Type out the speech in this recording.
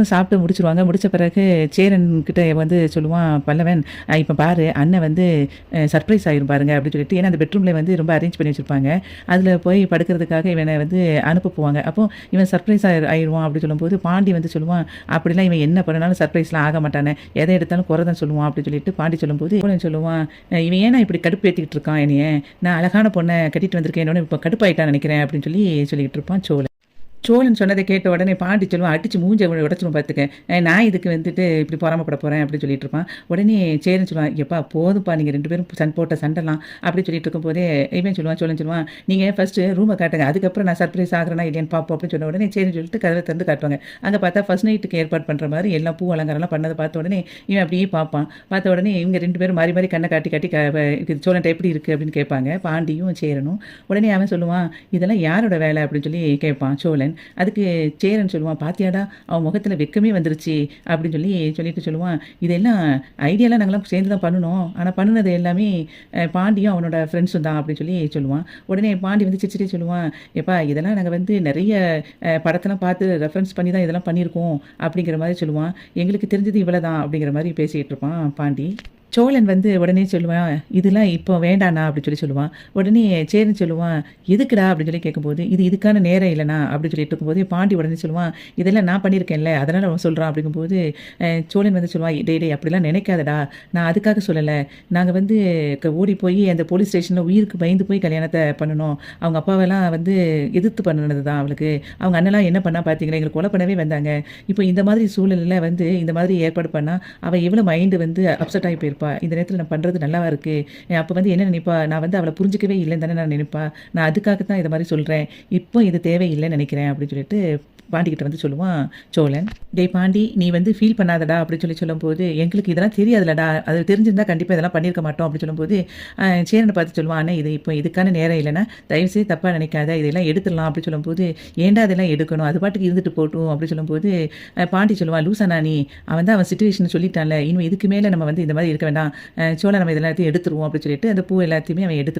எல்லாரும் சாப்பிட்டு முடிச்சுருவாங்க. முடிச்ச பிறகு சேரன் கிட்ட வந்து சொல்லுவான் பல்லவன், "இப்ப பாரு அண்ணன் வந்து சர்ப்ரைஸ் ஆயிரும் பாருங்க" அப்படின்னு சொல்லிட்டு. ஏன்னா அந்த பெட்ரூம்ல வந்து ரொம்ப அரேஞ்ச் பண்ணி வச்சிருப்பாங்க. அதில போய் படுக்கிறதுக்காக இவன வந்து அனுப்ப போவாங்க. அப்போ இவன் சர்ப்ரைஸ் ஆயிருவான் அப்படின்னு சொல்லும்போது, பாண்டி வந்து சொல்லுவான், "அப்படிலாம் இவன் என்ன பண்ணாலும் சர்ப்ரைஸ்லாம் ஆக மாட்டானே. எத எடுத்தாலும் குறை தான் சொல்லுவான்" அப்படின்னு சொல்லிட்டு பாண்டி சொல்லும்போது, சோழன் சொல்லுவான், "இவன் ஏன்னா இப்படி கடுப்பேத்திக்கிட்டு இருக்கான் என்னைய? நான் அழகான பொண்ண கட்டிட்டு வந்திருக்கேன்னோனே இப்ப கடுப்பாயிட்டான்னு நெனைக்கிறேன்" அப்படின்னு சொல்லிக்கிட்டு இருப்பான் சோழன். சோழன் சொன்னதை கேட்ட உடனே பாண்டி சொல்லுவான், "அடிச்சு மூஞ்ச உடைச்சிரும் பார்த்துக்க. நான் இதுக்கு வந்துட்டு இப்படி பொறாமப்பட போறேன்" அப்படின்னு சொல்லிட்டு இருப்பான். உடனே சேரன் சொல்லுவான், "எப்பா போதும்ப்பா நீங்க 2 பேரும் போட்ட சண்டைலாம்" அப்படின்னு சொல்லிட்டு இருக்கும்போதே இவன் சொல்லுவான், சோழன் சொல்லுவான், "நீங்க ஃபர்ஸ்ட்டு ரூம காட்டுங்க. அதுக்கப்புறம் நான் சர்ப்ரைஸ் ஆகுறேனா இல்லையான்னு பார்ப்போம்" அப்படின்னு சொன்ன உடனே சரின்னு சொல்லிட்டு கதவை திறந்து காட்டுவாங்க. அங்க பார்த்தா ஃபர்ஸ்ட் நைட்டுக்கு ஏற்பாடு பண்ற மாரி எல்லாம் பூ அலங்காரம்லாம் பண்ணத பார்த்த உடனே இவன் அப்படியே பார்ப்பான். பார்த்த உடனே இவங்க 2 பேரும் மாறி மாறி கண்ண காட்டி காட்டி சோழன்ட்ட எப்படி இருக்கு அப்படின்னு கேட்பாங்க. பாண்டியும் சேரனும். உடனே அவன் சொல்லுவான், "இதெல்லாம் யாரோட வேலை?" அப்படின்னு சொல்லி கேட்பான் சோழன். அதுக்கு சேரன் சொல்லுவான், "பாத்தியாடா அவன் முகத்துல வெட்கமே வந்துருச்சு" அப்படின்னு சொல்லிட்டு சொல்லுவான், "இதெல்லாம் ஐடியாலாம் நாங்கலாம் சேர்ந்து தான் பண்ணுனோம். ஆனா பண்ணுனது எல்லாமே பாண்டியும் அவனோட ஃப்ரெண்ட்ஸும் தான்" அப்படின்னு சொல்லுவான். உடனே பாண்டி வந்து சிரிச்சுட்டே சொல்லுவான், "எப்பா இதெல்லாம் நாங்க வந்து நெறைய படத்தெல்லாம் பார்த்து ரெஃபரன்ஸ் பண்ணி தான் இதெல்லாம் பண்ணியிருக்கோம்" அப்படிங்கிற மாரி சொல்லுவான். "எங்களுக்கு தெரிஞ்சது இவ்வளதான்" அப்படிங்கிற மாரி பேசிட்டு இருப்பான் பாண்டி. சோழன் வந்து உடனே சொல்லுவான், "இதெல்லாம் இப்போ வேண்டாண்ணா" அப்படின்னு சொல்லுவான். உடனே சேரன் சொல்லுவான், "எதுக்குடா?" அப்படின்னு கேட்கும்போது, "இது இதுக்கான நேரம் இல்லைண்ணா" அப்படின்னு சொல்லிட்டு இருக்கும்போது, பாண்டி உடனே சொல்லுவான், "இதெல்லாம் நான் பண்ணியிருக்கேன்ல, அதனால அவன் சொல்றான்" அப்படிங்கும்போது, சோழன் வந்து சொல்லுவான், "டேய் டேய் அப்படிலாம் நினைக்காதடா. நான் அதுக்காக சொல்லல. நாங்க வந்து ஓடி போய் அந்த போலீஸ் ஸ்டேஷன்ல உயிருக்கு பயந்து போய் கல்யாணத்த பண்ணுனோம். அவங்க அப்பாவெல்லாம் வந்து எதிர்த்து பண்ணுனது தான் அவளுக்கு. அவங்க அண்ணன்லாம் என்ன பண்ணா பார்த்தீங்களா? எங்கள கொலை பண்ணவே வந்தாங்க. இப்போ இந்த மாதிரி சூழல்ல வந்து இந்த மாதிரி ஏற்பாடு பண்ணா, அவ எவ்வளோ மைண்ட் வந்து அப்செட் ஆகி போயிருப்பா. இந்த நேரத்தில நான் பண்றது நல்லாவா இருக்கு? அப்ப வந்து என்ன நினைப்பா? நான் வந்து அவள புரிஞ்சுக்கவே இல்லன்னு தானே நான் நினைப்பா. நான் அதுக்காக தான் இத மாரி சொல்றேன். இப்போ இது தேவையில்லன்னு நினைக்கிறேன்" அப்படின்னு சொல்லிட்டு பாண்டிகிட்ட வந்து சொல்லுவான் சோழன். "டேய் பாண்டி நீ வந்து ஃபீல் பண்ணாதடா" அப்படின்னு சொல்லும்போது, "எங்களுக்கு இதெல்லாம் தெரியாதுலடா. அது தெரிஞ்சிருந்தா கண்டிப்பா இதெல்லாம் பண்ணியிருக்க மாட்டோம்" அப்படின்னு சொல்லும்போது, சேரன பார்த்து சொல்லுவான், "அண்ணே இது இப்போ இதுக்கான நேரம் இல்லைன்னா, தயவுசெய்து தப்பா நினைக்காத. இதெல்லாம் எடுத்துடலாம்" அப்படின்னு சொல்லும்போது, "ஏன்டா இதெல்லாம் எடுக்கணும்? அது பாட்டுக்கு இருந்துட்டு போட்டும்" அப்படின்னு சொல்லும்போது, பாண்டி சொல்லுவான், "லூசாண்ணா நீ? அவன் தான் அவன் சிச்சுவேஷன சொல்லிட்டான்ல. இனிமே இதுக்கு மேல நம்ம வந்து இந்த மாரி இருக்க வேண்டாம். சோழன் நம்ம இது எல்லாத்தையும் எடுத்துருவோம்" அப்படின்னு சொல்லிட்டு அந்த பூ எல்லாத்தையுமே அவன் எடுத்து